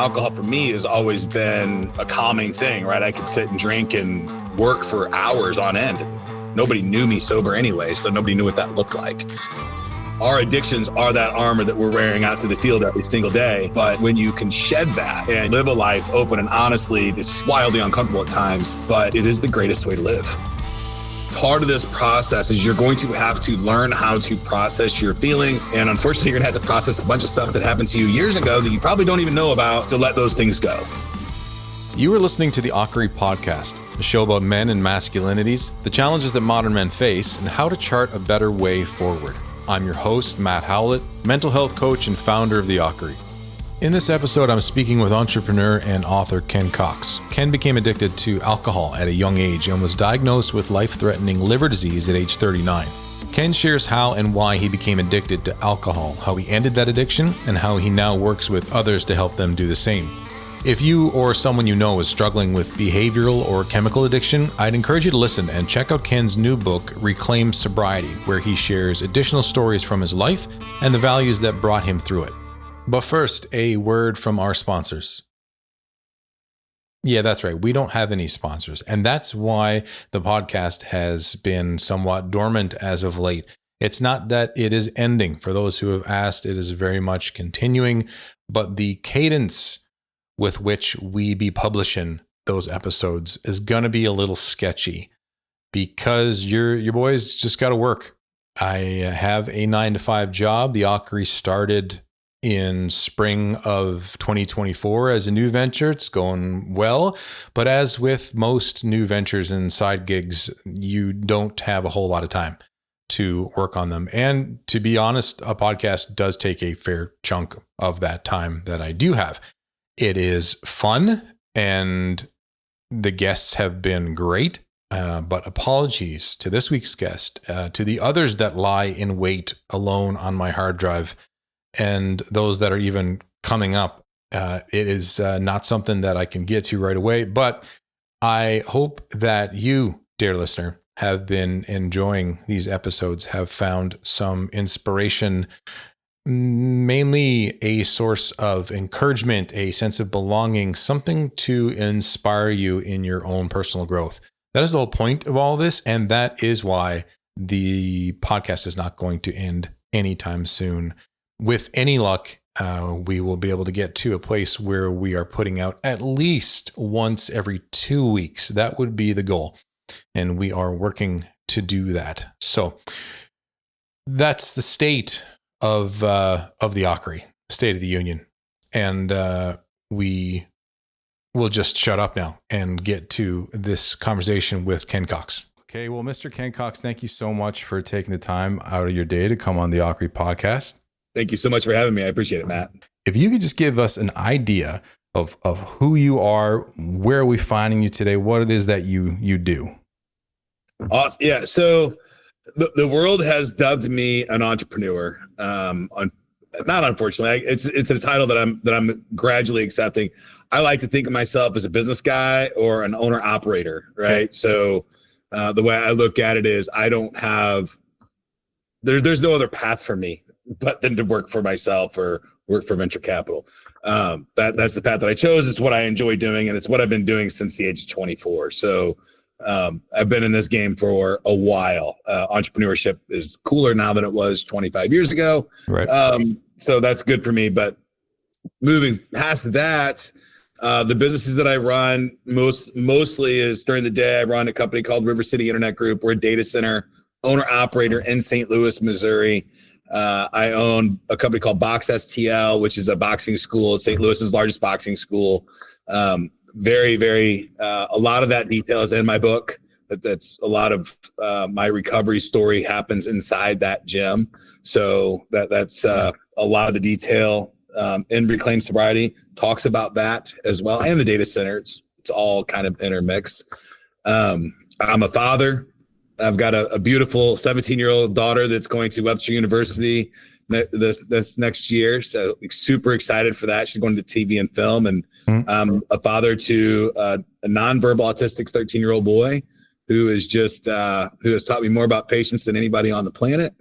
alcohol for me has always been a calming thing, right? I could sit and drink and work for hours on end. Nobody knew me sober anyway, so nobody knew what that looked like. Our addictions are that armor that we're wearing out to the field every single day. But when you can shed that and live a life open and honestly, it's wildly uncomfortable at times, but it is the greatest way to live. Part of this process is you're going to have to learn how to process your feelings. And unfortunately, you're going to have to process a bunch of stuff that happened to you years ago that you probably don't even know about to let those things go. You are listening to the Akkeri podcast, a show about men and masculinities, the challenges that modern men face, and how to chart a better way forward. I'm your host, Matt Howlett, mental health coach and founder of the Akkeri. In this episode, I'm speaking with entrepreneur and author Ken Cox. Ken became addicted to alcohol at a young age and was diagnosed with life-threatening liver disease at age 39. Ken shares how and why he became addicted to alcohol, how he ended that addiction, and how he now works with others to help them do the same. If you or someone you know is struggling with behavioral or chemical addiction, I'd encourage you to listen and check out Ken's new book, Reclaim Sobriety, where he shares additional stories from his life and the values that brought him through it. But first, a word from our sponsors. Yeah, that's right. We don't have any sponsors, and that's why the podcast has been somewhat dormant as of late. It's not that it is ending. For those who have asked, it is very much continuing, but the cadence with which we be publishing those episodes is going to be a little sketchy because your boys just got to work. I have a 9-to-5 job. The Akkeri started in spring of 2024 as a new venture. It's going well, but as with most new ventures and side gigs, you don't have a whole lot of time to work on them. And to be honest, a podcast does take a fair chunk of that time that I do have. It is fun, and the guests have been great, but apologies to this week's guest, to the others that lie in wait alone on my hard drive, and those that are even coming up. It is not something that I can get to right away, but I hope that you, dear listener, have been enjoying these episodes, have found some inspiration, mainly a source of encouragement, a sense of belonging, something to inspire you in your own personal growth. That is the whole point of all this, and that is why the podcast is not going to end anytime soon. With any luck, we will be able to get to a place where we are putting out at least once every 2 weeks. That would be the goal, and we are working to do that. So that's the state of the Akkeri, State of the Union. And we will just shut up now and get to this conversation with Ken Cox. Okay, well, Mr. Ken Cox, thank you so much for taking the time out of your day to come on the Akkeri podcast. Thank you so much for having me. I appreciate it, Matt. If you could just give us an idea of who you are, where are we finding you today, what it is that you do. Awesome. Yeah, so the world has dubbed me an entrepreneur. Not unfortunately, it's a title that I'm gradually accepting. I like to think of myself as a business guy or an owner operator, right? Okay. So the way I look at it is I don't have there's no other path for me but then to work for myself or work for venture capital. That's the path that I chose. It's what I enjoy doing, and it's what I've been doing since the age of 24. So I've been in this game for a while. Entrepreneurship is cooler now than it was 25 years ago. Right. So that's good for me. But moving past that, the businesses that I run mostly is during the day. I run a company called River City Internet Group. We're a data center owner operator in St. Louis, Missouri. I own a company called Box STL, which is a boxing school. It's St. Louis's largest boxing school. Very, very, a lot of that detail is in my book. That's a lot of my recovery story happens inside that gym. So that's a lot of the detail in Reclaim Sobriety talks about that as well. And the data center, it's all kind of intermixed. I'm a father. I've got a beautiful 17-year-old daughter that's going to Webster University this next year. So super excited for that. She's going to TV and film, and I'm a father to a nonverbal autistic 13-year-old boy who is just who has taught me more about patience than anybody on the planet.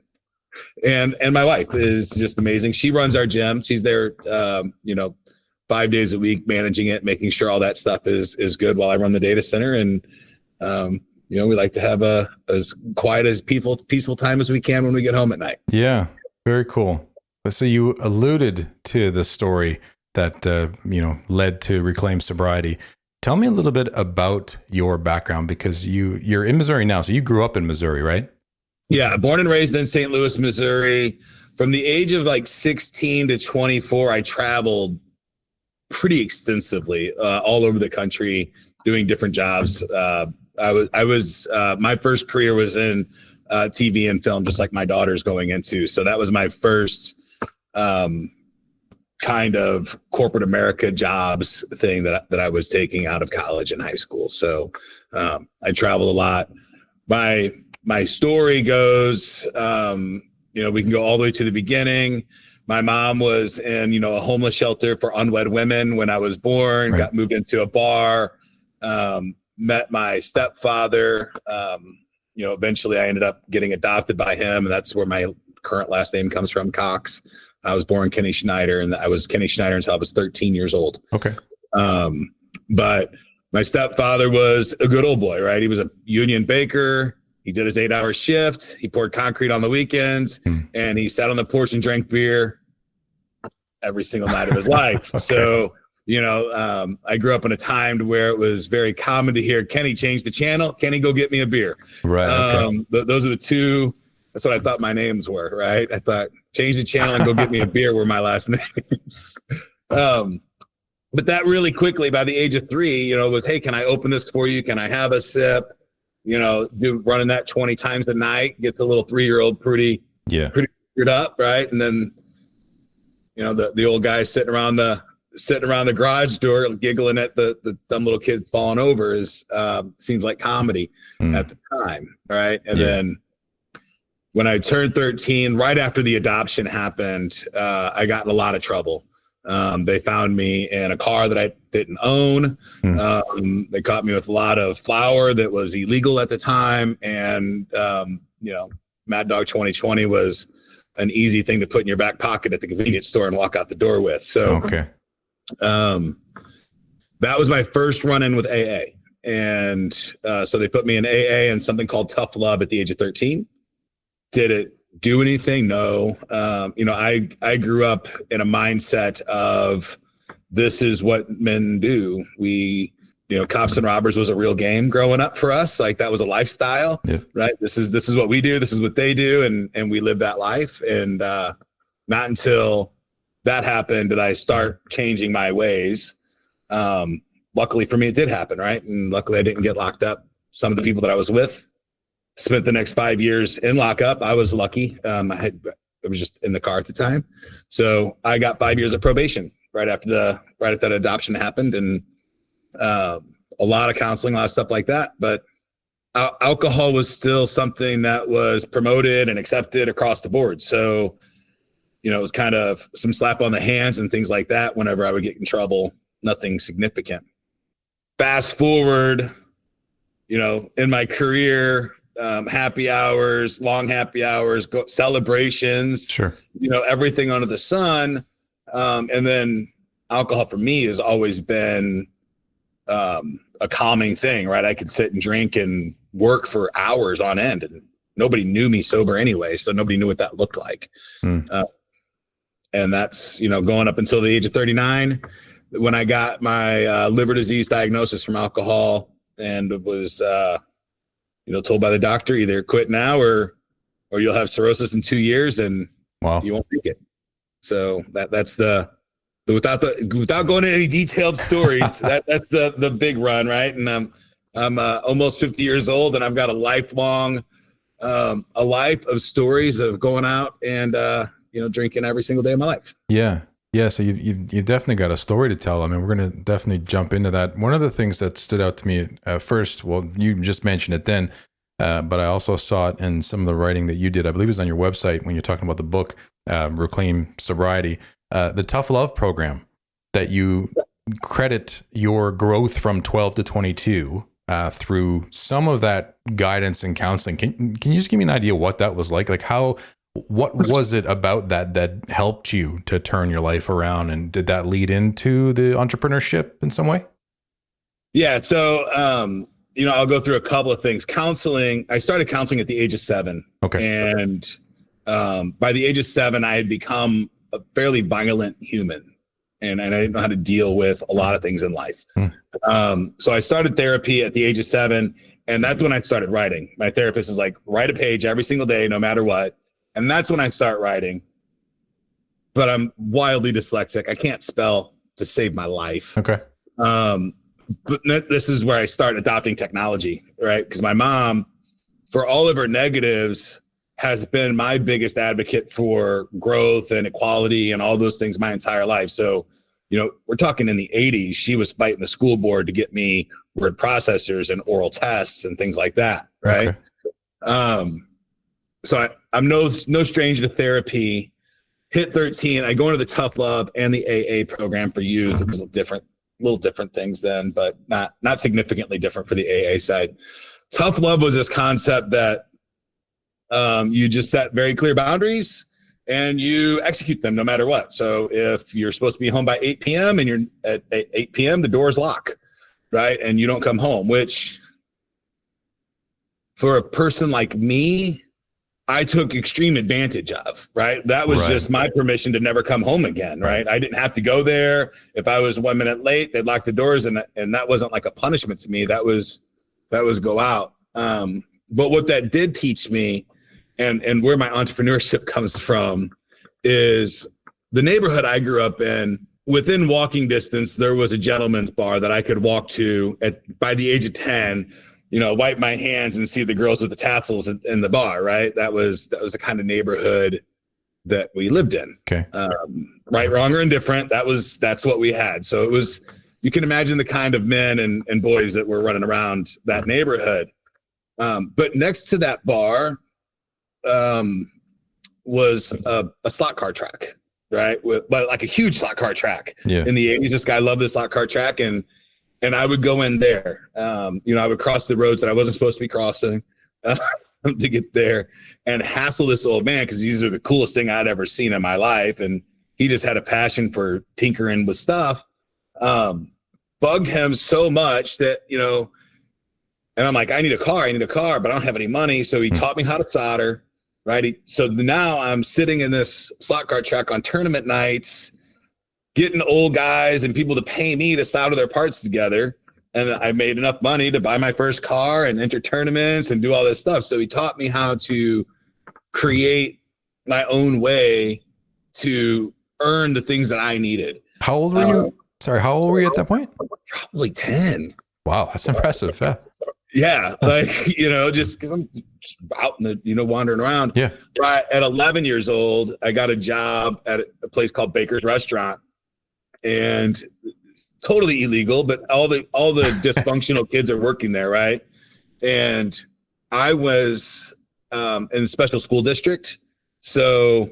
And my wife is just amazing. She runs our gym. She's there, 5 days a week, managing it, making sure all that stuff is good while I run the data center. And, we like to have as quiet as peaceful time as we can when we get home at night. Yeah. Very cool. So you alluded to the story that, led to Reclaim Sobriety. Tell me a little bit about your background, because you're in Missouri now. So you grew up in Missouri, right? Yeah. Born and raised in St. Louis, Missouri. From the age of like 16 to 24, I traveled pretty extensively all over the country doing different jobs. My first career was in TV and film, just like my daughter's going into. So that was my first kind of corporate America jobs thing that I was taking out of college and high school. So I traveled a lot. My story goes, we can go all the way to the beginning. My mom was in, a homeless shelter for unwed women when I was born, right. Got moved into a bar, met my stepfather. Eventually I ended up getting adopted by him, and that's where my current last name comes from, Cox. I was born Kenny Schneider, and I was Kenny Schneider until I was 13 years old. Okay. But my stepfather was a good old boy, right? He was a union baker. He did his 8-hour shift. He poured concrete on the weekends, and he sat on the porch and drank beer every single night of his life. Okay. So, I grew up in a time to where it was very common to hear, Kenny, change the channel. Kenny, go get me a beer. Right. Okay. Those are the two. That's what I thought my names were, right? I thought change the channel and go get me a beer were my last names. But that really quickly, by the age of 3, was, hey, can I open this for you? Can I have a sip? Running that 20 times a night gets a little 3-year-old pretty screwed up, right? And then, the old guy sitting around the garage door giggling at the dumb little kid falling over seems like comedy at the time, right? And then when I turned 13, right after the adoption happened, I got in a lot of trouble. They found me in a car that I didn't own. They caught me with a lot of flour that was illegal at the time. And, Mad Dog 2020 was an easy thing to put in your back pocket at the convenience store and walk out the door with. So, okay. That was my first run-in with AA. And so they put me in AA and something called Tough Love at the age of 13. Did it do anything? No. I grew up in a mindset of this is what men do. Cops and robbers was a real game growing up for us. Like that was a lifestyle, right? This is what we do. This is what they do. And we live that life. And not until that happened did I start changing my ways. Luckily for me, it did happen, right? And luckily I didn't get locked up. Some of the people that I was with spent the next 5 years in lockup. I was lucky. I was just in the car at the time. So I got 5 years of probation right after that adoption happened. And a lot of counseling, a lot of stuff like that. But alcohol was still something that was promoted and accepted across the board. So, it was kind of some slap on the hands and things like that whenever I would get in trouble, nothing significant. Fast forward, in my career, happy hours, long happy hours, celebrations, sure. Everything under the sun. And then alcohol for me has always been a calming thing, right? I could sit and drink and work for hours on end, and nobody knew me sober anyway. So nobody knew what that looked like. And that's, going up until the age of 39 when I got my liver disease diagnosis from alcohol, and was, told by the doctor, either quit now or you'll have cirrhosis in 2 years and you won't make it. So that's without going into any detailed stories, that's the big run, right? And I'm almost 50 years old, and I've got a life of stories of going out and drinking every single day of my life. Yeah. So you've definitely got a story to tell. I mean, we're going to definitely jump into that. One of the things that stood out to me first, well, you just mentioned it then, but I also saw it in some of the writing that you did. I believe it was on your website when you're talking about the book, Reclaim Sobriety, the Tough Love program that you credit your growth from 12 to 22 through some of that guidance and counseling. Can you just give me an idea what that was like? Like What was it about that helped you to turn your life around? And did that lead into the entrepreneurship in some way? Yeah. So, I'll go through a couple of things. Counseling. I started counseling at the age of 7. Okay. And by the age of 7, I had become a fairly violent human. And I didn't know how to deal with a lot of things in life. So I started therapy at the age of 7. And that's when I started writing. My therapist is like, write a page every single day, no matter what. And that's when I start writing. But I'm wildly dyslexic. I can't spell to save my life. Okay. But this is where I start adopting technology, right? Because my mom, for all of her negatives, has been my biggest advocate for growth and equality and all those things my entire life. So, we're talking in the 80s, she was fighting the school board to get me word processors and oral tests and things like that, right? Okay. So I'm no stranger to therapy. Hit 13, I go into the Tough Love and the AA program for youth. It was little different things then, but not significantly different for the AA side. Tough Love was this concept that you just set very clear boundaries and you execute them no matter what. So if you're supposed to be home by 8 p.m. and you're at 8 p.m., the doors lock, right? And you don't come home, which for a person like me, I took extreme advantage of, right? That was just my permission to never come home again, right? I didn't have to go there. If I was 1 minute late, they'd lock the doors, and that wasn't like a punishment to me. That was go out. But what that did teach me, and where my entrepreneurship comes from, is the neighborhood I grew up in. Within walking distance, there was a gentleman's bar that I could walk to by the age of 10. Wipe my hands and see the girls with the tassels in the bar, right? That was the kind of neighborhood that we lived in. Okay. Right, wrong, or indifferent. That's what we had. So you can imagine the kind of men and boys that were running around that neighborhood. But next to that bar was a slot car track, right? But like a huge slot car track. Yeah. In the 80s, this guy loved this slot car track, and I would go in there. I would cross the roads that I wasn't supposed to be crossing to get there and hassle this old man, because these are the coolest thing I'd ever seen in my life. And he just had a passion for tinkering with stuff. Bugged him so much that, and I'm like, I need a car, but I don't have any money. So he taught me how to solder, right? So now I'm sitting in this slot car track on tournament nights, getting old guys and people to pay me to solder their parts together. And I made enough money to buy my first car and enter tournaments and do all this stuff. So he taught me how to create my own way to earn the things that I needed. How old were you? Sorry, how old were you at that point? Probably 10. Wow, that's impressive. Yeah, just because I'm out in the, wandering around. Yeah. Right. At 11 years old, I got a job at a place called Baker's Restaurant. And totally illegal, but all the dysfunctional kids are working there, right? And I was in the special school district, so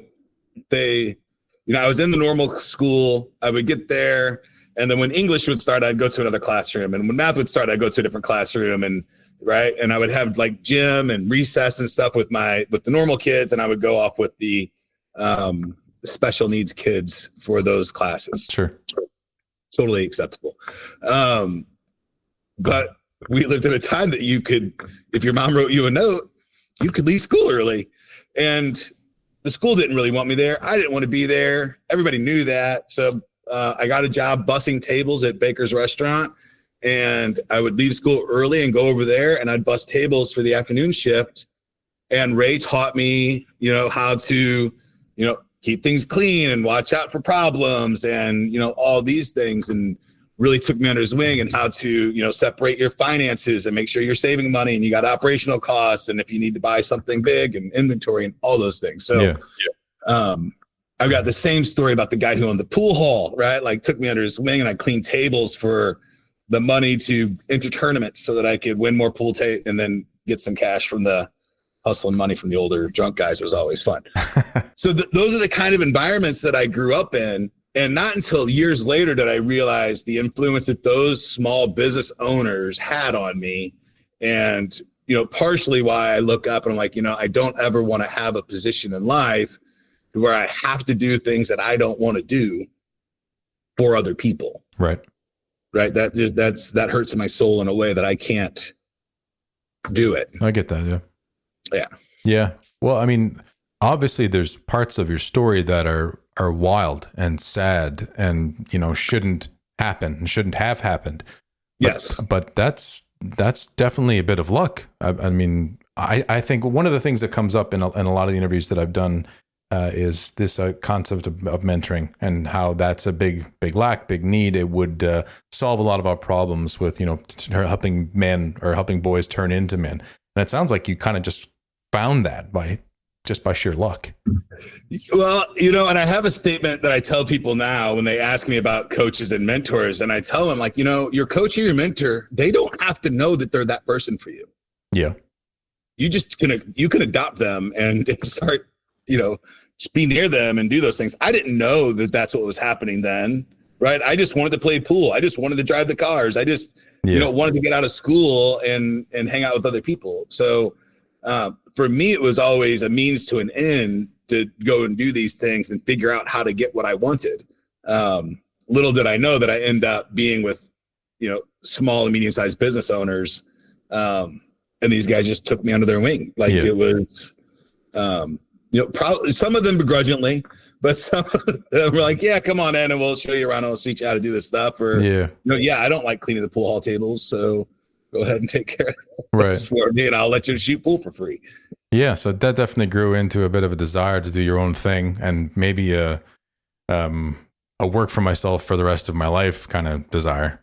I was in the normal school. I would get there, and then when English would start, I'd go to another classroom, and when math would start, I'd go to a different classroom, and right, and I would have like gym and recess and stuff with the normal kids, and I would go off with the special needs kids for those classes. Sure. Totally acceptable. But we lived in a time that you could, if your mom wrote you a note, you could leave school early. And the school didn't really want me there. I didn't want to be there. Everybody knew that. So I got a job bussing tables at Baker's Restaurant, and I would leave school early and go over there, and I'd bus tables for the afternoon shift. And Ray taught me, how to, keep things clean and watch out for problems and, all these things, and really took me under his wing and how to, separate your finances and make sure you're saving money and you got operational costs. And if you need to buy something big and inventory and all those things. So I've got the same story about the guy who owned the pool hall, right? Like took me under his wing, and I cleaned tables for the money to enter tournaments so that I could win more pool and then get some cash from the hustling money from the older drunk guys. Was always fun. So those are the kind of environments that I grew up in. And not until years later did I realize the influence that those small business owners had on me. And, partially why I look up and I'm like, I don't ever want to have a position in life where I have to do things that I don't want to do for other people. Right. That hurts my soul in a way that I can't do it. I get that. Yeah. Yeah. Well, I mean, obviously there's parts of your story that are wild and sad and, shouldn't happen and shouldn't have happened. Yes. But that's definitely a bit of luck. I mean, I think one of the things that comes up in a lot of the interviews that I've done is this concept of mentoring and how that's a big lack, big need. It would solve a lot of our problems with, helping men or helping boys turn into men. And it sounds like you kind of just found that by sheer luck. Well, and I have a statement that I tell people now when they ask me about coaches and mentors, and I tell them like, your coach or your mentor, they don't have to know that they're that person for you. Yeah. You can adopt them and start, just be near them and do those things. I didn't know that that's what was happening then. Right. I just wanted to play pool. I just wanted to drive the cars. I just, wanted to get out of school and hang out with other people. So, for me, it was always a means to an end to go and do these things and figure out how to get what I wanted. Little did I know that I end up being with, small and medium-sized business owners. And these guys just took me under their wing. Like it was, probably some of them begrudgingly, but some of them were like, yeah, come on in and we'll show you around. I'll teach you how to do this stuff. Or, I don't like cleaning the pool hall tables. So go ahead and take care of this for me and I'll let you shoot pool for free. Yeah. So that definitely grew into a bit of a desire to do your own thing and maybe a work for myself for the rest of my life kind of desire.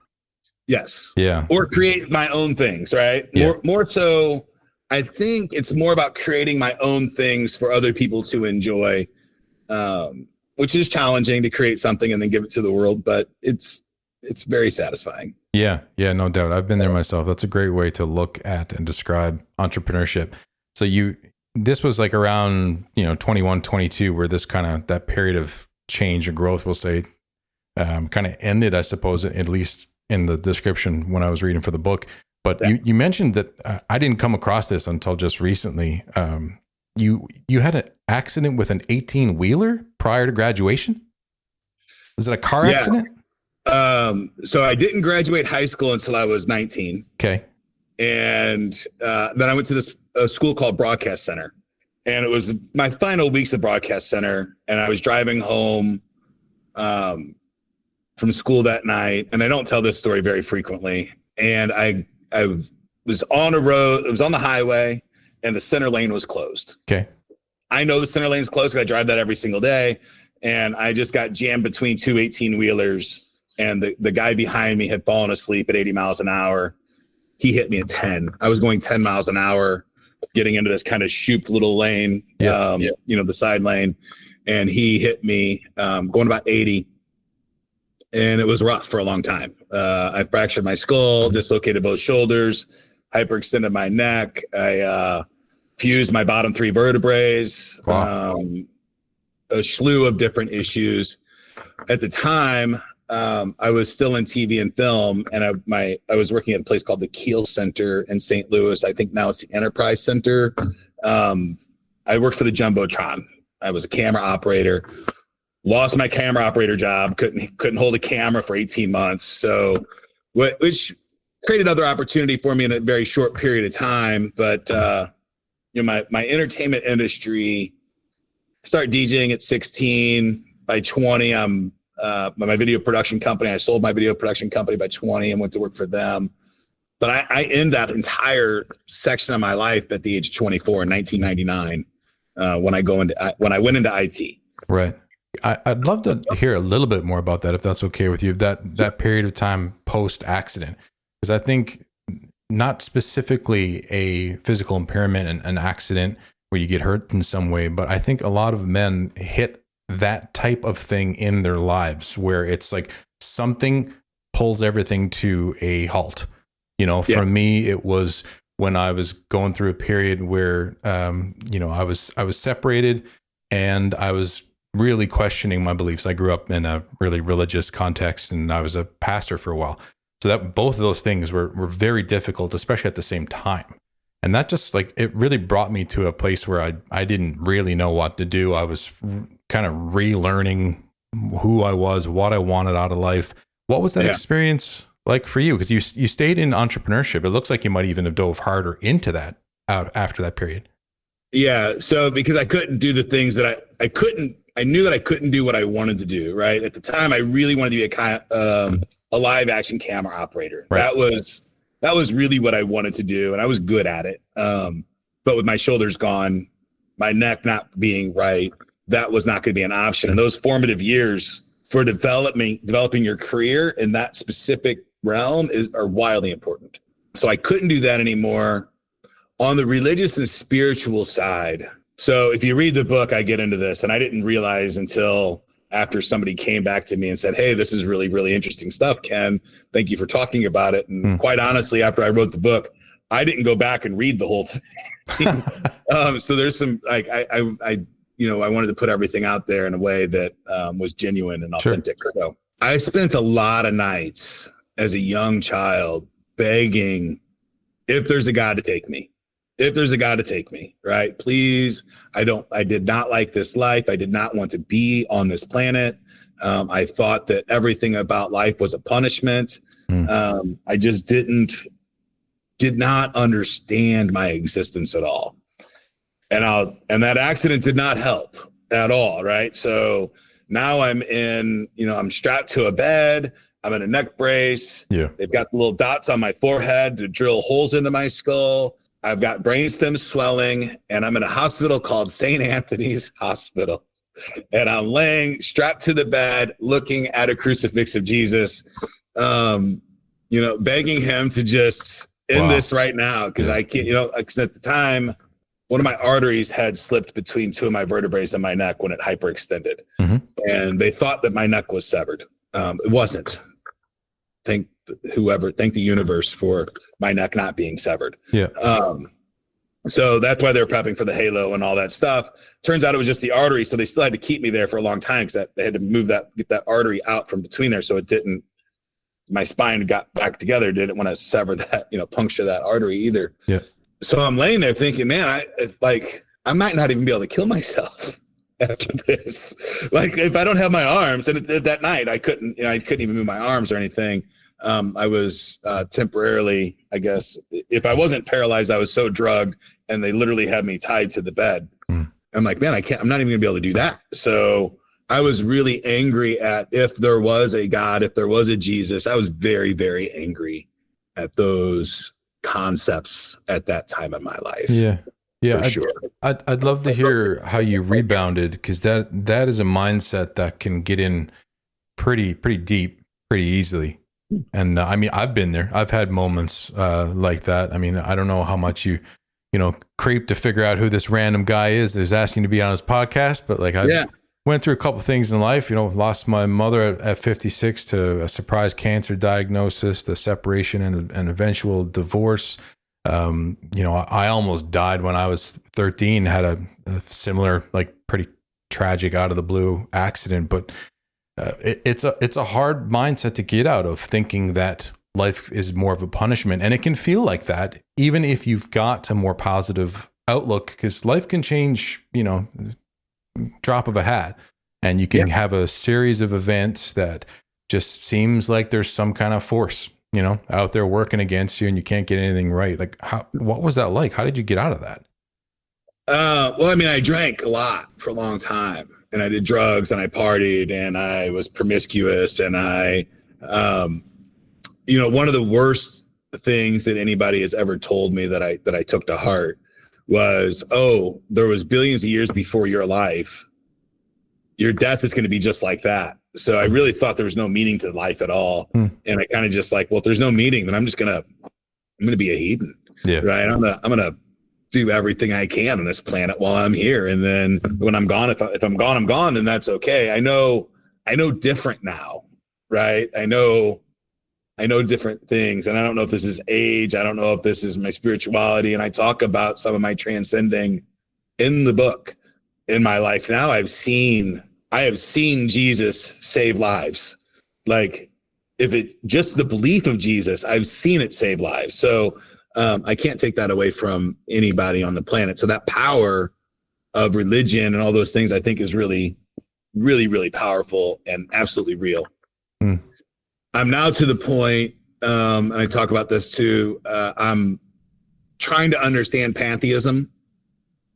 Yes. Yeah. Or create my own things, right? Yeah. More so, I think it's more about creating my own things for other people to enjoy, which is challenging to create something and then give it to the world, but it's very satisfying. Yeah. Yeah, no doubt. I've been there myself. That's a great way to look at and describe entrepreneurship. So this was like around, 21, 22, where this that period of change and growth, we'll say, kind of ended, I suppose, at least in the description when I was reading for the book. But you mentioned that I didn't come across this until just recently. You had an accident with an 18-wheeler prior to graduation? Was it a car accident? So I didn't graduate high school until I was 19. Okay. And then I went to this school called Broadcast Center. And it was my final weeks of Broadcast Center. And I was driving home from school that night. And I don't tell this story very frequently. And I was on a road, it was on the highway, and the center lane was closed. Okay. I know the center lane's closed because I drive that every single day. And I just got jammed between two 18-wheelers. And the guy behind me had fallen asleep at 80 miles an hour. He hit me at 10. I was going 10 miles an hour, getting into this kind of shooped little lane, the side lane. And he hit me going about 80. And it was rough for a long time. I fractured my skull, dislocated both shoulders, hyperextended my neck. I fused my bottom 3 vertebrae. Wow. A slew of different issues. At the time, I was still in TV and film, and I was working at a place called the Keel Center in St. Louis. I think now it's the Enterprise Center. I worked for the Jumbotron. I was a camera operator. Lost my camera operator job. Couldn't hold a camera for 18 months. So, which created another opportunity for me in a very short period of time. But my entertainment industry. I started DJing at 16. By 20, I'm my video production company. I sold my video production company by 20 and went to work for them. But I end that entire section of my life at the age of 24 in 1999 when I went into IT. Right. I'd love to hear a little bit more about that, if that's okay with you, that period of time post-accident, because I think not specifically a physical impairment and an accident where you get hurt in some way, but I think a lot of men hit that type of thing in their lives where it's like something pulls everything to a halt. For me, it was when I was going through a period where, I was separated and I was really questioning my beliefs. I grew up in a really religious context and I was a pastor for a while. So that both of those things were very difficult, especially at the same time. And that just like, it really brought me to a place where I didn't really know what to do. I was kind of relearning who I was, what I wanted out of life. What was that experience like for you? Because you stayed in entrepreneurship. It looks like you might even have dove harder into that out after that period. Yeah. So because I couldn't do the things that I knew that I couldn't do what I wanted to do. Right. At the time, I really wanted to be a live action camera operator. Right. That was really what I wanted to do. And I was good at it. But with my shoulders gone, my neck not being right, that was not going to be an option. And those formative years for developing your career in that specific realm are wildly important. So I couldn't do that anymore. On the religious and spiritual side, so if you read the book, I get into this, and I didn't realize until after somebody came back to me and said, "Hey, this is really, really interesting stuff, Ken. Thank you for talking about it." And quite honestly, after I wrote the book, I didn't go back and read the whole thing. So there's some, like, I wanted to put everything out there in a way that was genuine and authentic. Sure. So I spent a lot of nights as a young child begging, if there's a God to take me. If there's a God to take me, right? Please. I did not like this life. I did not want to be on this planet. I thought that everything about life was a punishment. I just did not understand my existence at all. And that accident did not help at all, right? So now I'm strapped to a bed. I'm in a neck brace. Yeah. They've got the little dots on my forehead to drill holes into my skull. I've got brainstem swelling, and I'm in a hospital called St. Anthony's Hospital. And I'm laying strapped to the bed, looking at a crucifix of Jesus, begging him to just end this right now. Because I can't, because at the time, one of my arteries had slipped between two of my vertebrae in my neck when it hyperextended. And they thought that my neck was severed. It wasn't. Thank the universe for my neck not being severed. Yeah. So that's why they were prepping for the halo and all that stuff. Turns out it was just the artery. So they still had to keep me there for a long time because they had to get that artery out from between there. So it didn't, my spine got back together. Didn't want to sever that, puncture that artery either. Yeah. So I'm laying there thinking, man, I might not even be able to kill myself after this. Like, if I don't have my arms, and that night I couldn't even move my arms or anything. I was temporarily, I guess, if I wasn't paralyzed, I was so drugged, and they literally had me tied to the bed. I'm like, man, I'm not even gonna be able to do that. So I was really angry at, if there was a God, if there was a Jesus, I was very, very angry at those concepts at that time in my life. Yeah. Yeah. Sure. I'd love to hear how you rebounded, because that is a mindset that can get in pretty deep, pretty easily. And I've been there. I've had moments like that. I mean, I don't know how much you creep to figure out who this random guy is that's asking to be on his podcast, but like I went through a couple things in life. Lost my mother at 56 to a surprise cancer diagnosis, the separation and eventual divorce. I almost died when I was 13. Had a similar, like, pretty tragic out of the blue accident, but. It's a hard mindset to get out of, thinking that life is more of a punishment. And it can feel like that, even if you've got a more positive outlook, because life can change, drop of a hat, and you can have a series of events that just seems like there's some kind of force, out there working against you, and you can't get anything right. Like, what was that like? How did you get out of that? I drank a lot for a long time. And I did drugs, and I partied, and I was promiscuous, and one of the worst things that anybody has ever told me that I took to heart was, "Oh, there was billions of years before your life. Your death is going to be just like that." So I really thought there was no meaning to life at all, and I kind of just like, well, if there's no meaning, then I'm gonna be a heathen, right? I'm gonna do everything I can on this planet while I'm here. And then when I'm gone, if I'm gone, I'm gone, and that's okay. I know different now, right? I know different things, and I don't know if this is age. I don't know if this is my spirituality. And I talk about some of my transcending in the book. In my life now, I have seen Jesus save lives. Like, if it just the belief of Jesus, I've seen it save lives. So I can't take that away from anybody on the planet. So that power of religion and all those things, I think, is really, really, really powerful and absolutely real. I'm now to the point, and I talk about this too, I'm trying to understand pantheism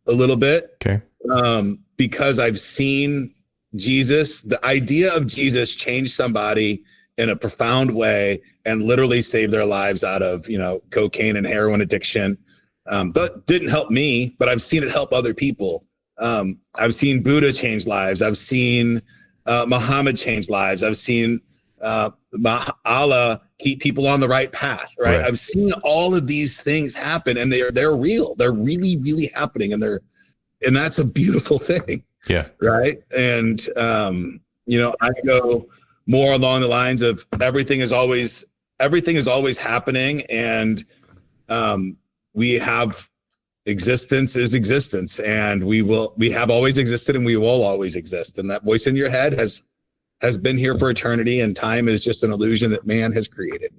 a little bit. Okay. Because I've seen Jesus, the idea of Jesus change somebody in a profound way and literally save their lives out of, cocaine and heroin addiction. That didn't help me, but I've seen it help other people. I've seen Buddha change lives. I've seen Muhammad change lives. I've seen Allah keep people on the right path. Right? I've seen all of these things happen, and they're real. They're really, really happening, and that's a beautiful thing. Yeah. Right. And I go more along the lines of everything is always happening, and we have existence is existence, and we have always existed, and we will always exist. And that voice in your head has been here for eternity, and time is just an illusion that man has created.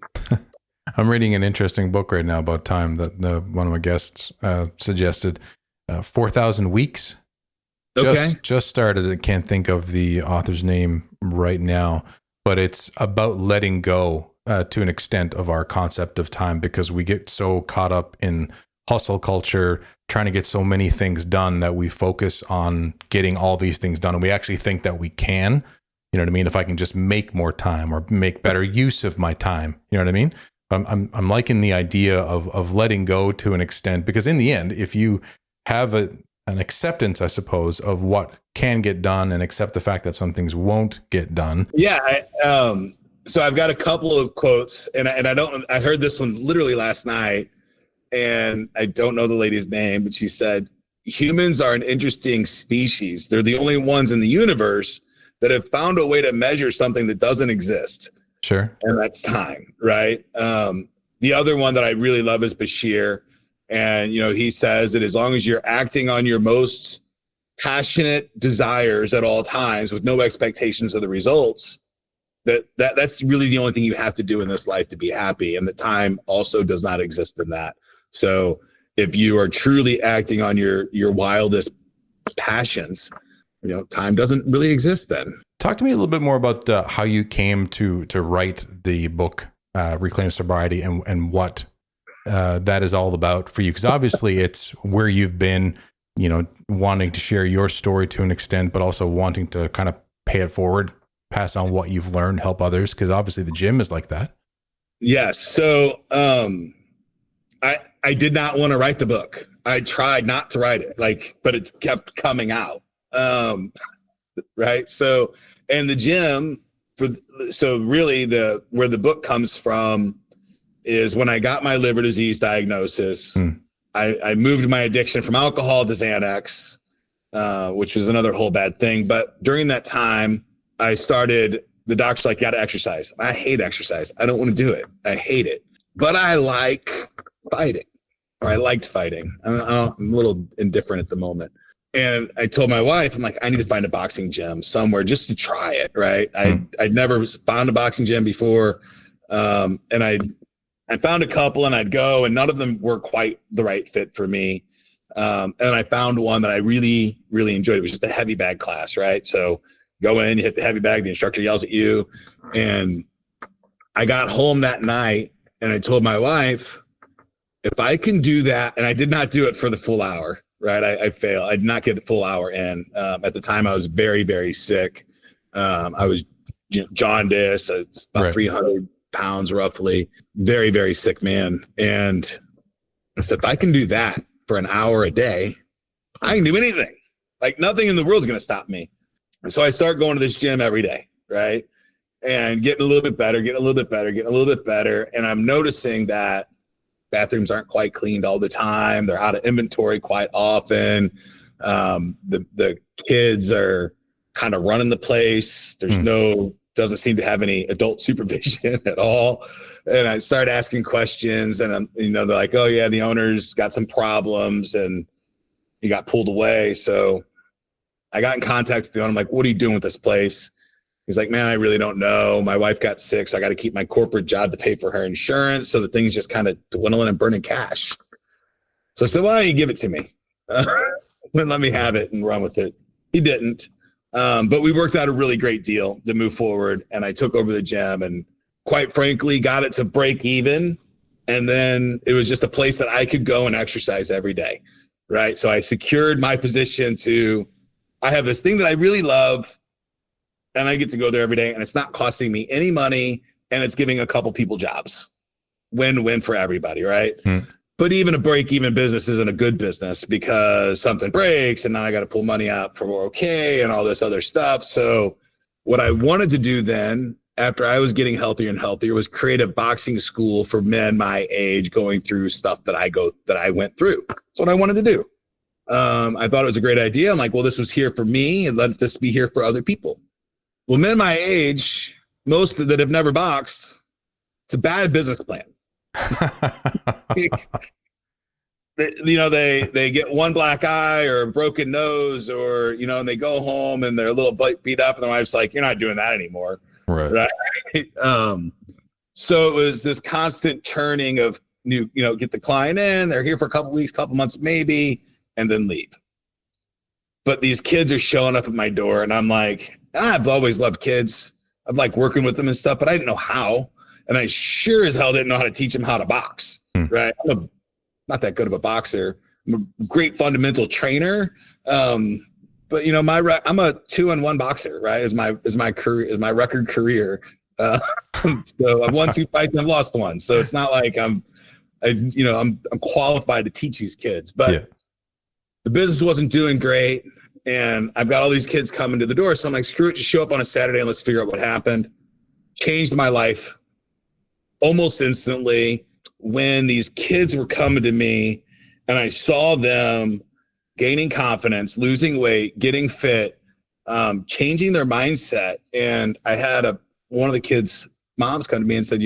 I'm reading an interesting book right now about time that one of my guests suggested. 4,000 Weeks. Just started. I can't think of the author's name right now, but it's about letting go to an extent of our concept of time, because we get so caught up in hustle culture, trying to get so many things done that we focus on getting all these things done. And we actually think that we can, you know what I mean? If I can just make more time or make better use of my time, you know what I mean? I'm liking the idea of letting go to an extent, because in the end, if you have an acceptance, I suppose, of what can get done and accept the fact that some things won't get done. Yeah. So I've got a couple of quotes, and I heard this one literally last night, and I don't know the lady's name, but she said, humans are an interesting species. They're the only ones in the universe that have found a way to measure something that doesn't exist. Sure. And that's time. Right. The other one that I really love is Bashir. And, he says that as long as you're acting on your most passionate desires at all times with no expectations of the results, that's really the only thing you have to do in this life to be happy. And the time also does not exist in that. So if you are truly acting on your wildest passions, time doesn't really exist then. Talk to me a little bit more about how you came to write the book, Reclaim Sobriety, and what that is all about for you, because obviously it's where you've been, wanting to share your story to an extent, but also wanting to kind of pay it forward, pass on what you've learned, help others, because obviously the gym is like that. Yes. So I did not want to write the book. I tried not to write it, but it kept coming out. Right. So, and the gym really where the book comes from is when I got my liver disease diagnosis. I moved my addiction from alcohol to Xanax, which was another whole bad thing. But during that time, the doctor's like, you got to exercise. I hate exercise. I don't want to do it. I hate it. But I like fighting, or I liked fighting. I'm a little indifferent at the moment. And I told my wife, I'm like, I need to find a boxing gym somewhere just to try it. Right. I'd never found a boxing gym before. And I found a couple, and I'd go, and none of them were quite the right fit for me. And I found one that I really, really enjoyed. It was just a heavy bag class, right? So go in, you hit the heavy bag, the instructor yells at you. And I got home that night, and I told my wife, if I can do that, and I did not do it for the full hour, right? I failed. I did not get a full hour in. At the time, I was very, very sick. I was jaundice. I was about 300 pounds roughly, very, very sick man. And I said, if I can do that for an hour a day, I can do anything. Like nothing in the world is going to stop me. And so I start going to this gym every day, right? And getting a little bit better, getting a little bit better, getting a little bit better. And I'm noticing that bathrooms aren't quite cleaned all the time. They're out of inventory quite often. The kids are kind of running the place. There's doesn't seem to have any adult supervision at all. And I started asking questions, and they're like, oh yeah, the owner's got some problems and he got pulled away. So I got in contact with the owner. I'm like, what are you doing with this place? He's like, man, I really don't know. My wife got sick, so I got to keep my corporate job to pay for her insurance. So the thing's just kind of dwindling and burning cash. So I said, why don't you give it to me? Let me have it and run with it. He didn't. But we worked out a really great deal to move forward. And I took over the gym and quite frankly, got it to break even. And then it was just a place that I could go and exercise every day. Right. So I secured my position I have this thing that I really love and I get to go there every day and it's not costing me any money and it's giving a couple people jobs. Win-win for everybody. Right. But even a break-even business isn't a good business because something breaks and now I got to pull money out for 401k and all this other stuff. So what I wanted to do then, after I was getting healthier and healthier, was create a boxing school for men my age going through stuff that I went through. That's what I wanted to do. I thought it was a great idea. I'm like, well, this was here for me and let this be here for other people. Well, men my age, most that have never boxed, it's a bad business plan. They get one black eye or a broken nose or, and they go home and they're a little beat up and their wife's like, you're not doing that anymore. Right. So it was this constant churning of get the client in, they're here for a couple weeks, couple months, maybe, and then leave. But these kids are showing up at my door and I'm like, I've always loved kids. I've liked working with them and stuff, but I didn't know how. And I sure as hell didn't know how to teach them how to box, right? I'm not that good of a boxer. I'm a great fundamental trainer. But I'm a 2-1 boxer, right? Is my record career. So I've won 2 fights and I've lost 1. So it's not like I'm qualified to teach these kids, but the business wasn't doing great. And I've got all these kids coming to the door. So I'm like, screw it, just show up on a Saturday and let's figure out what happened. Changed my life almost instantly when these kids were coming to me and I saw them gaining confidence, losing weight, getting fit, changing their mindset. And I had one of the kids' moms come to me and said,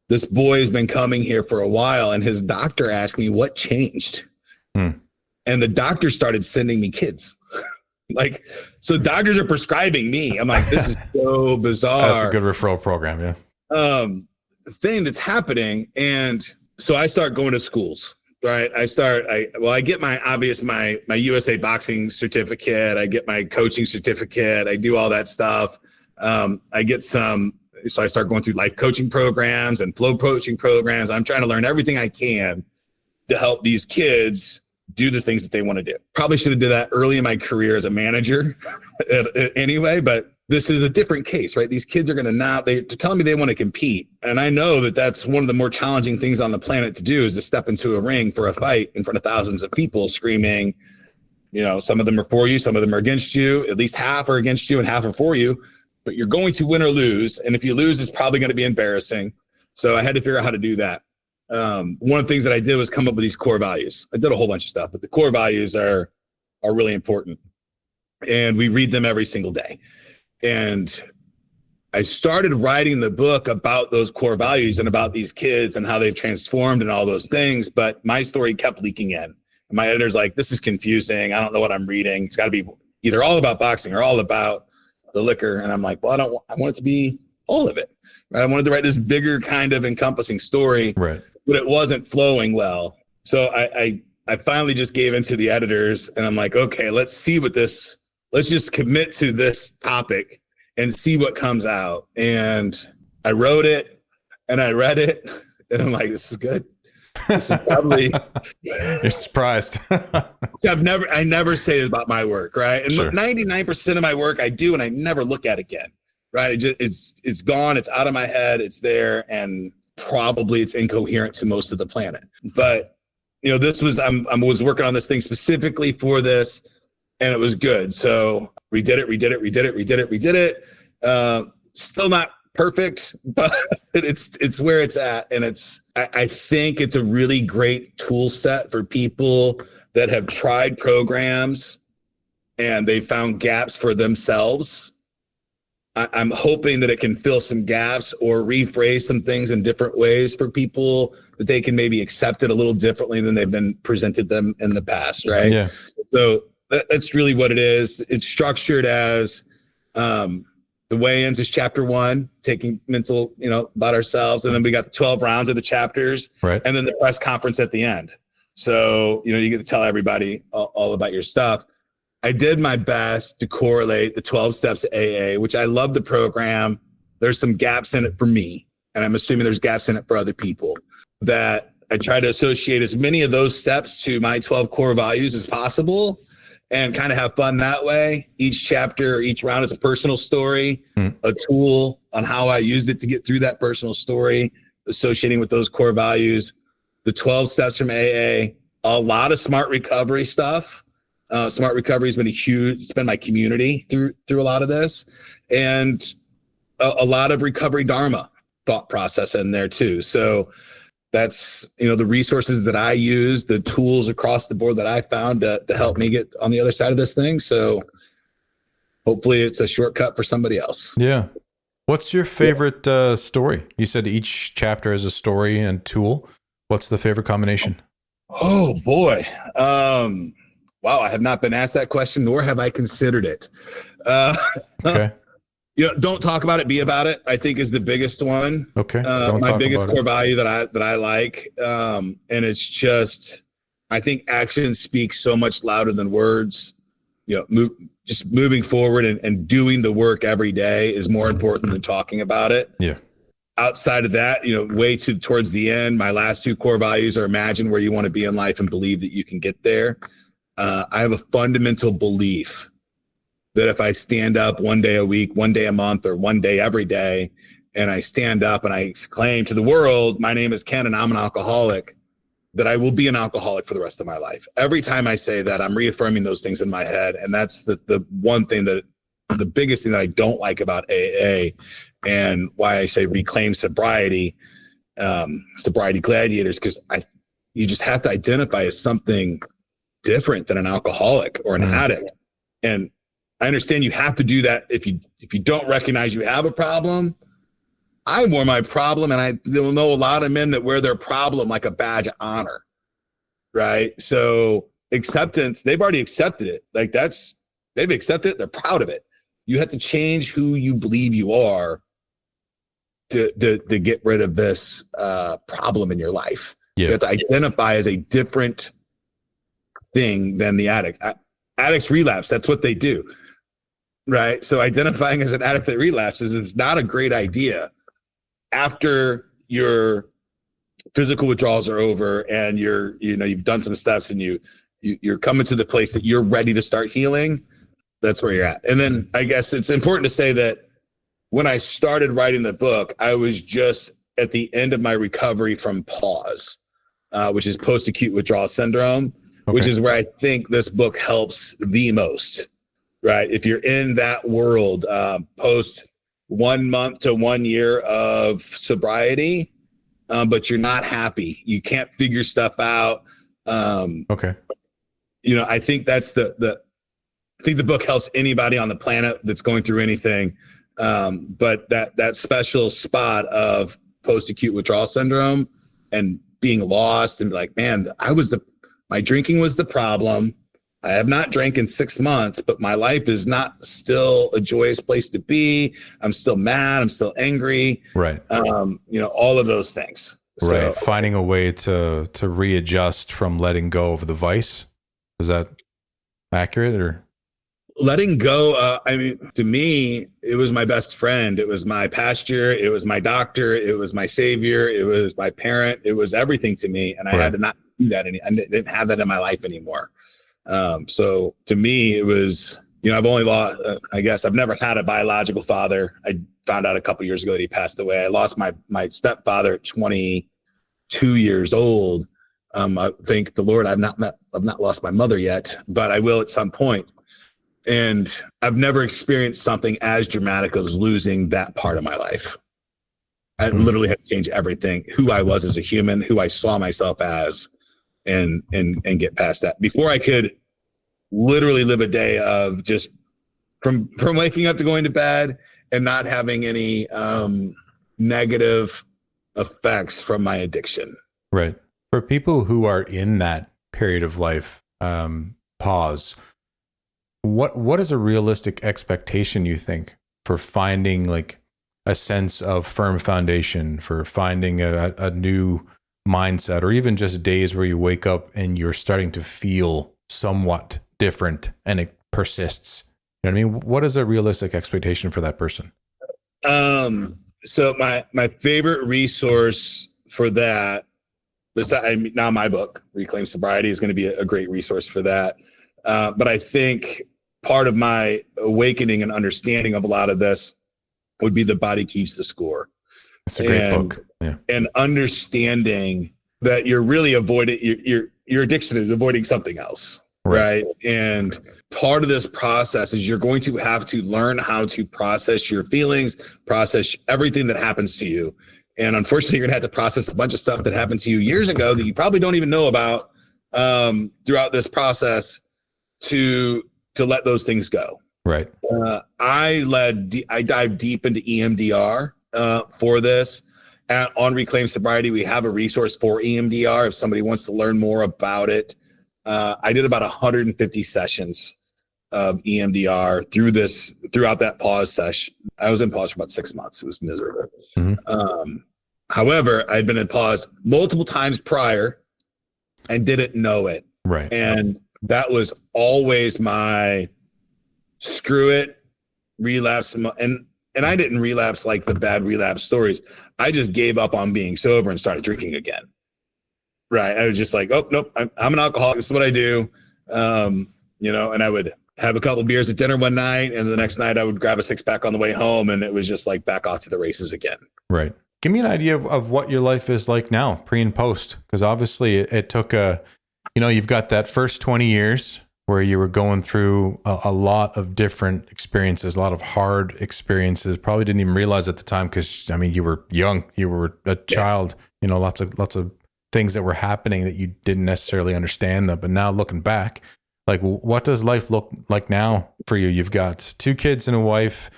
this boy has been coming here for a while and his doctor asked me what changed. And the doctor started sending me kids. So doctors are prescribing me. I'm like, this is so bizarre. That's a good referral program. Yeah. Thing that's happening. And so I start going to schools, right? I get my USA boxing certificate. I get my coaching certificate. I do all that stuff. So I start going through life coaching programs and flow coaching programs. I'm trying to learn everything I can to help these kids do the things that they want to do. Probably should have did that early in my career as a manager anyway, but this is a different case, right? These kids are going to they're telling me they want to compete. And I know that that's one of the more challenging things on the planet to do is to step into a ring for a fight in front of thousands of people screaming, some of them are for you, some of them are against you, at least half are against you and half are for you, but you're going to win or lose. And if you lose, it's probably going to be embarrassing. So I had to figure out how to do that. One of the things that I did was come up with these core values. I did a whole bunch of stuff, but the core values are really important. And we read them every single day. And I started writing the book about those core values and about these kids and how they've transformed and all those things. But my story kept leaking in. And my editor's like, this is confusing. I don't know what I'm reading. It's got to be either all about boxing or all about the liquor. And I'm like, well, I want it to be all of it. Right? I wanted to write this bigger kind of encompassing story, right? But it wasn't flowing well. So I finally just gave in to the editors and I'm like, okay, let's just commit to this topic and see what comes out. And I wrote it and I read it and I'm like, this is good. This is probably you're surprised. I never say this about my work, right? And sure. 99% of my work I do and I never look at again. Right. It's gone. It's out of my head. It's there. And probably it's incoherent to most of the planet. But, I was working on this thing specifically for this and it was good. So we did it. Still not perfect, but it's where it's at. And I think it's a really great tool set for people that have tried programs and they found gaps for themselves. I'm hoping that it can fill some gaps or rephrase some things in different ways for people that they can maybe accept it a little differently than they've been presented them in the past, right? Yeah. So that's really what it is. It's structured as the weigh-ins is chapter 1, taking mental, about ourselves. And then we got the 12 rounds of the chapters, right? And then the press conference at the end. So, you get to tell everybody all about your stuff. I did my best to correlate the 12 steps to AA, which I love the program. There's some gaps in it for me, and I'm assuming there's gaps in it for other people, that I try to associate as many of those steps to my 12 core values as possible and kind of have fun that way. Each chapter, each round is a personal story, a tool on how I used it to get through that personal story, associating with those core values. The 12 steps from AA, a lot of smart recovery stuff. Smart recovery has been it's been my community through a lot of this, and a lot of recovery dharma thought process in there too. So that's, the resources that I use, the tools across the board that I found to help me get on the other side of this thing. So hopefully it's a shortcut for somebody else. Yeah. What's your favorite story? You said each chapter is a story and tool. What's the favorite combination? Oh boy. Wow. I have not been asked that question, nor have I considered it. Okay. Don't talk about it, be about it, I think is the biggest one. Okay. My biggest core value that I like. And it's just, I think action speaks so much louder than words. Just moving forward and doing the work every day is more important than talking about it. Yeah. Outside of that, way towards the end, my last 2 core values are imagine where you want to be in life and believe that you can get there. I have a fundamental belief that if I stand up one day a week, one day a month, or one day every day, and I stand up and I exclaim to the world, my name is Ken and I'm an alcoholic, that I will be an alcoholic for the rest of my life. Every time I say that, I'm reaffirming those things in my head. And that's the one thing the biggest thing that I don't like about AA, and why I say reclaim sobriety, sobriety gladiators, because you just have to identify as something different than an alcoholic or an addict. And I understand you have to do that if you don't recognize you have a problem. I wore my problem, and I know a lot of men that wear their problem like a badge of honor, right? So acceptance, they've already accepted it. Like they've accepted it. They're proud of it. You have to change who you believe you are to get rid of this problem in your life. Yeah. You have to identify as a different thing than the addict. Addicts relapse. That's what they do. Right. So identifying as an addict that relapses is not a great idea after your physical withdrawals are over and you've done some steps and you're coming to the place that you're ready to start healing. That's where you're at. And then I guess it's important to say that when I started writing the book, I was just at the end of my recovery from PAWS, which is post-acute withdrawal syndrome, which is where I think this book helps the most. Right. If you're in that world, post 1 month to 1 year of sobriety, but you're not happy, you can't figure stuff out. I think that's I think the book helps anybody on the planet that's going through anything. But that special spot of post-acute withdrawal syndrome and being lost and like, man, my drinking was the problem. I have not drank in 6 months, but my life is not still a joyous place to be. I'm still mad. I'm still angry. Right. All of those things. Right. So, finding a way to readjust from letting go of the vice. Is that accurate or? Letting go. To me, it was my best friend. It was my pastor. It was my doctor. It was my savior. It was my parent. It was everything to me. And I had to not do that. I didn't have that in my life anymore. So to me, it was, I've only lost, I've never had a biological father. I found out a couple years ago that he passed away. I lost my stepfather at 22 years old. I thank the Lord I've not lost my mother yet, but I will at some point. And I've never experienced something as dramatic as losing that part of my life. I literally had to change everything, who I was as a human, who I saw myself as, and get past that. Before I could literally live a day of just from waking up to going to bed and not having any negative effects from my addiction. Right. For people who are in that period of life, pause, what is a realistic expectation, you think, for finding like a sense of firm foundation, for finding a new mindset, or even just days where you wake up and you're starting to feel somewhat different and it persists? You know what I mean? What is a realistic expectation for that person? So my favorite resource for that, now my book, Reclaim Sobriety, is going to be a great resource for that. But I think part of my awakening and understanding of a lot of this would be The Body Keeps the Score. It's a great book. Yeah. And understanding that you're really avoiding your addiction is avoiding something else. Right. And part of this process is you're going to have to learn how to process your feelings, process everything that happens to you. And unfortunately, you're going to have to process a bunch of stuff that happened to you years ago that you probably don't even know about throughout this process to let those things go. Right. I dive deep into EMDR for this. On Reclaim Sobriety, we have a resource for EMDR if somebody wants to learn more about it. I did about 150 sessions of EMDR throughout that pause session. I was in pause for about 6 months. It was miserable. Mm-hmm. However, I'd been in pause multiple times prior and didn't know it. Right. And that was always my screw it, relapse. And I didn't relapse like the bad relapse stories. I just gave up on being sober and started drinking again. Right. I was just like, oh, nope, I'm an alcoholic. This is what I do. And I would have a couple of beers at dinner one night, and the next night I would grab a 6-pack on the way home, and it was just like back off to the races again. Right. Give me an idea of what your life is like now, pre and post, because obviously it took you've got that first 20 years where you were going through a lot of different experiences, a lot of hard experiences. Probably didn't even realize at the time because, you were young, you were a child, lots of things that were happening that you didn't necessarily understand them. But now looking back, like, what does life look like now for you? You've got 2 kids and a wife,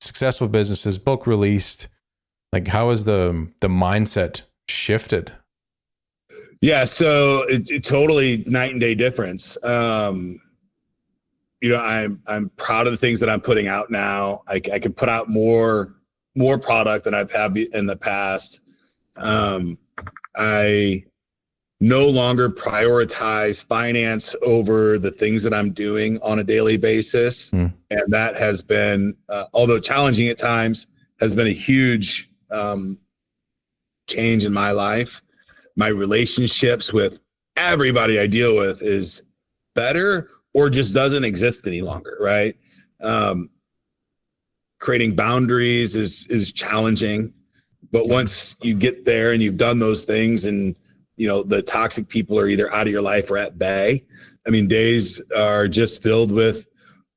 successful businesses, book released. Like, how has the mindset shifted? Yeah, so it totally night and day difference. I'm proud of the things that I'm putting out now. I can put out more product than I've had in the past. I no longer prioritize finance over the things that I'm doing on a daily basis. And that has been, although challenging at times, has been a huge change in my life. My relationships with everybody I deal with is better or just doesn't exist any longer, right? Creating boundaries is challenging. But once you get there and you've done those things and, the toxic people are either out of your life or at bay, days are just filled with,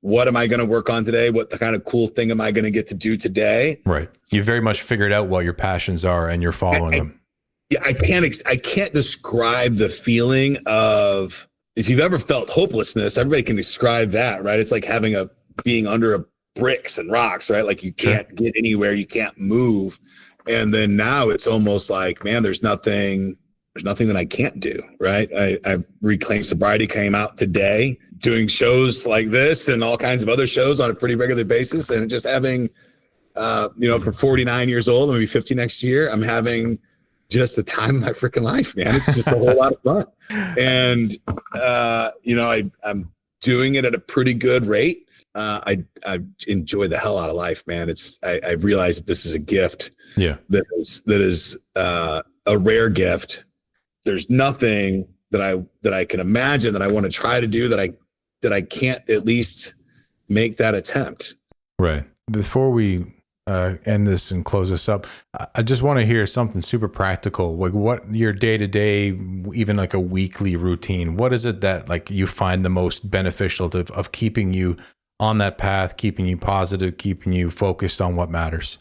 what am I going to work on today? What the kind of cool thing am I going to get to do today? Right. You very much figured out what your passions are and you're following them. Yeah, I can't describe the feeling of, if you've ever felt hopelessness, everybody can describe that, right? It's like being under bricks and rocks, right? Like you can't get anywhere, you can't move. And then now it's almost like, man, there's nothing that I can't do, right? I've Reclaimed Sobriety came out today, doing shows like this and all kinds of other shows on a pretty regular basis. And just having, for 49 years old, I'm gonna be 50 next year, I'm having just the time of my freaking life, man. It's just a whole lot of fun. And, I'm doing it at a pretty good rate. I enjoy the hell out of life, man. I realize that this is a gift. Yeah. That is a rare gift. There's nothing that I can imagine that I want to try to do that I can't at least make that attempt. Right. Before we end this and close this up, I just want to hear something super practical. Like, what your day-to-day, even like a weekly routine, what is it that like you find the most beneficial of keeping you on that path, keeping you positive, keeping you focused on what matters?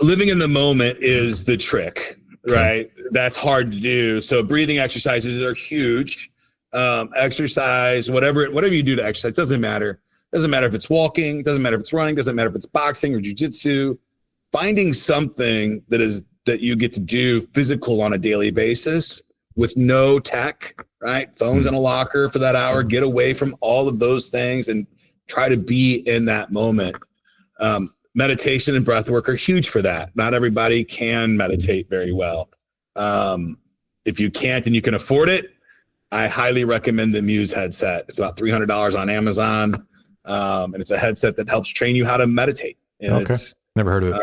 Living in the moment is the trick, right? That's hard to do. So breathing exercises are huge. Exercise, whatever you do to exercise, doesn't matter. Doesn't matter if it's walking, doesn't matter if it's running, doesn't matter if it's boxing or jujitsu. Finding something that you get to do physical on a daily basis with no tech, right? Phones in a locker for that hour, get away from all of those things and try to be in that moment. meditation and breath work are huge for that. Not everybody can meditate very well. If you can't and you can afford it, I highly recommend the Muse headset. It's about $300 on Amazon. And it's a headset that helps train you how to meditate. And it's never heard of it.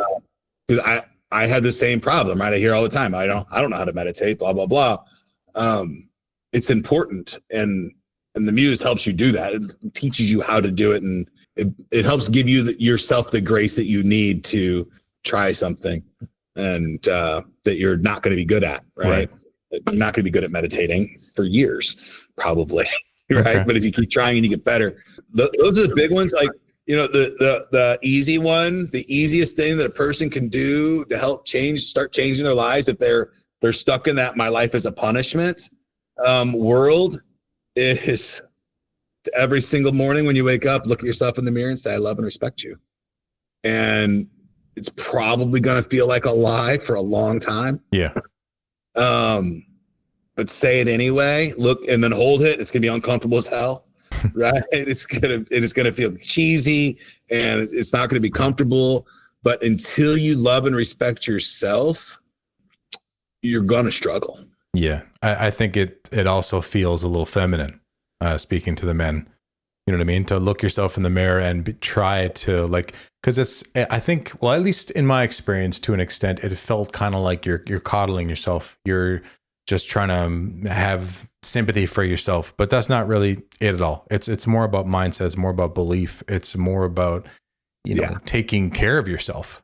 Because I had the same problem, right? I hear all the time, I don't know how to meditate, blah, blah, blah. It's important. And the Muse helps you do that. It teaches you how to do it. And it helps give you yourself the grace that you need to try something and that you're not going to be good at, right? You're not going to be good at meditating for years, probably, right? Okay. But if you keep trying and you get better, those are the big ones. Like, the easy one, the easiest thing that a person can do to help start changing their lives if they're stuck in that "my life is a punishment" world is every single morning when you wake up, look at yourself in the mirror and say, "I love and respect you." And it's probably going to feel like a lie for a long time. Yeah. But say it anyway. Look, and then hold it. It's going to be uncomfortable as hell, right? It's going to feel cheesy and it's not going to be comfortable. But until you love and respect yourself, you're going to struggle. Yeah. I think it also feels a little feminine, speaking to the men. You know what I mean? To look yourself in the mirror and try to because I think, well, at least in my experience, to an extent, it felt kind of like you're coddling yourself. You're just trying to have sympathy for yourself, but that's not really it at all. It's more about mindset. It's more about belief. It's more about, taking care of yourself.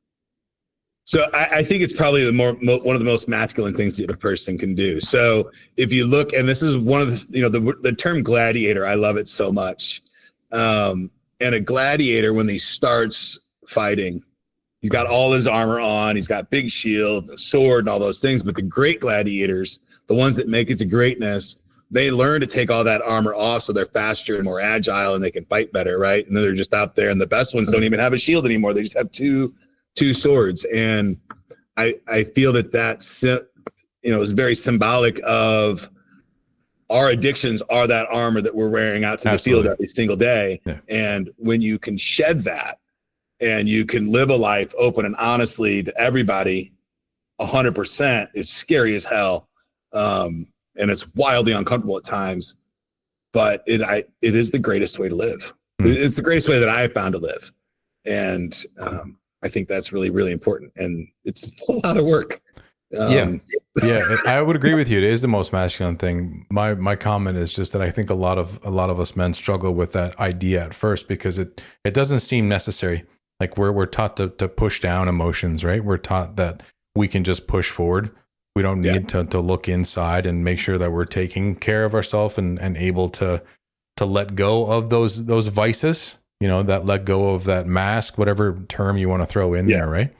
So I think it's probably one of the most masculine things that a person can do. So if you look, and this is one of the term gladiator, I love it so much. And a gladiator, when he starts fighting, he's got all his armor on, he's got big shield, a sword, and all those things. But the great gladiators, the ones that make it to greatness, they learn to take all that armor off so they're faster and more agile and they can fight better, right? And then they're just out there, and the best ones don't even have a shield anymore. They just have two swords. And I feel that's is very symbolic of our addictions are that armor that we're wearing out to the field every single day. Yeah. And when you can shed that and you can live a life open and honestly to everybody, 100% is scary as hell. And it's wildly uncomfortable at times, but it is the greatest way to live. It's the greatest way that I have found to live. And I think that's really, really important. And it's a lot of work. Yeah, I would agree with you. It is the most masculine thing. My comment is just that I think a lot of us men struggle with that idea at first because it doesn't seem necessary. Like we're taught to push down emotions, right? We're taught that we can just push forward. We don't need to look inside and make sure that we're taking care of ourselves and able to let go of those vices. That let go of that mask, whatever term you want to throw in there, right?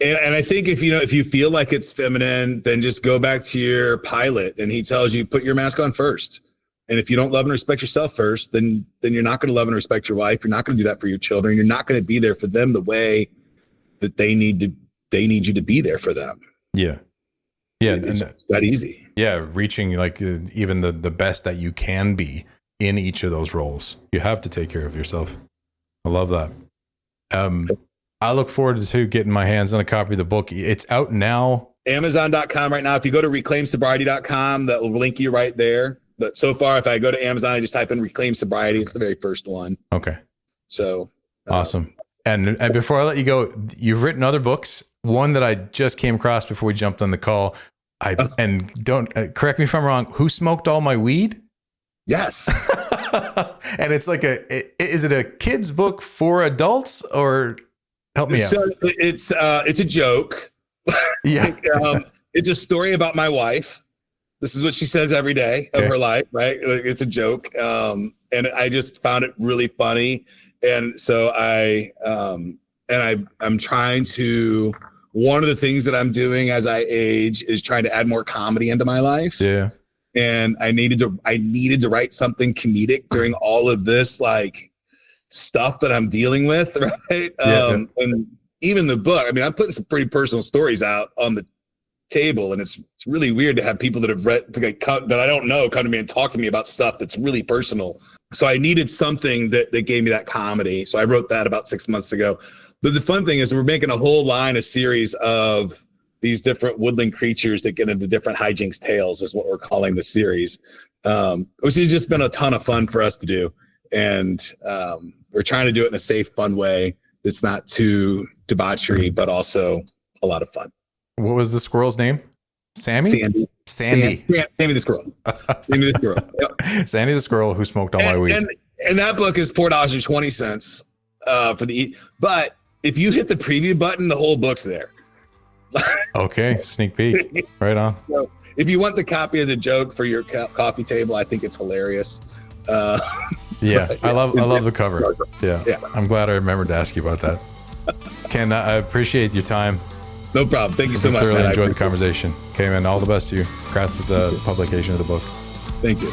And I think if you feel like it's feminine, then just go back to your pilot and he tells you, put your mask on first. And if you don't love and respect yourself first, then you're not going to love and respect your wife. You're not going to do that for your children. You're not going to be there for them the way that they need you to be there for them. Yeah. Yeah. It's that easy. Yeah. Reaching even the best that you can be in each of those roles. You have to take care of yourself. I love that. I look forward to getting my hands on a copy of the book. It's out now. Amazon.com right now. If you go to reclaimsobriety.com, that will link you right there. But so far, if I go to Amazon, I just type in Reclaim Sobriety. It's the very first one. Okay. So. Awesome. And before I let you go, you've written other books. One that I just came across before we jumped on the call. And don't correct me if I'm wrong. Who Smoked All My Weed? Yes. And it's like is it a kid's book for adults or help me out? So it's a joke. Yeah. It's a story about my wife. This is what she says every day of her life, right? It's a joke. And I just found it really funny. And so I'm trying to, one of the things that I'm doing as I age is trying to add more comedy into my life. Yeah. And I needed to write something comedic during all of this stuff that I'm dealing with, right? And even the book, I mean, I'm putting some pretty personal stories out on the table, and it's really weird to have people that have read that I don't know come to me and talk to me about stuff that's really personal. So I needed something that gave me that comedy. So I wrote that about 6 months ago. But the fun thing is we're making a whole line, a series of these different woodland creatures that get into different hijinks tales is what we're calling the series, which has just been a ton of fun for us to do. And we're trying to do it in a safe, fun way that's not too debauchery, but also a lot of fun. What was the squirrel's name? Sandy the squirrel. Sandy the squirrel. Yep. Sandy the squirrel who smoked all my weed. And that book is $4.20 for the. But if you hit the preview button, the whole book's there. Okay, sneak peek. Right on. So if you want the copy as a joke for your coffee table, I think it's hilarious. Yeah, I love the cover. Yeah, I'm glad I remembered to ask you about that. Ken, I appreciate your time. No problem. Thank you so much. Thoroughly enjoyed the conversation. Okay, man. All the best to you. Congrats at the publication of the book. Thank you.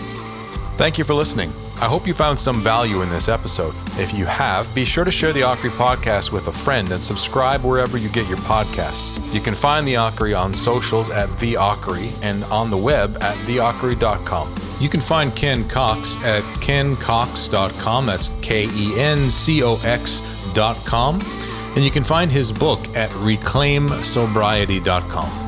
Thank you for listening. I hope you found some value in this episode. If you have, be sure to share the Akkeri podcast with a friend and subscribe wherever you get your podcasts. You can find the Akkeri on socials at The Akkeri and on the web at theakkeri.com. You can find Ken Cox at kencox.com. That's KENCOX.com. And you can find his book at reclaimsobriety.com.